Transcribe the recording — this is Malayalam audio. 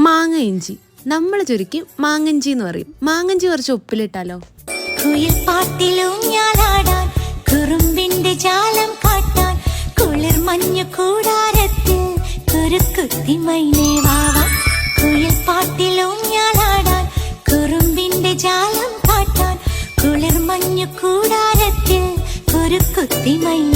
മാങ്ങ ഇഞ്ചി, നമ്മൾ ചുരുക്കി മാങ്ങഞ്ചി എന്ന് പറയും. മാങ്ങഞ്ചി കുറച്ച് ഉപ്പിലിട്ടാലോ? കുയിൽ പാട്ടിലൂഞ്ഞാലാടാൻ, കുറുമ്പിന്റെ ജാലം കാട്ടാൻ, കുളിർ മഞ്ഞു കൂടാരത്തിൽ കുരുക്കുത്തി മൈനേ വാവാ. കുയിൽ പാട്ടിലൂഞ്ഞാലാടാൻ, കുറുമ്പിന്റെ ജാലം കാട്ടാൻ, കുളിർ മഞ്ഞു കൂടാരത്തിൽ കുരുക്കുത്തി മൈനേ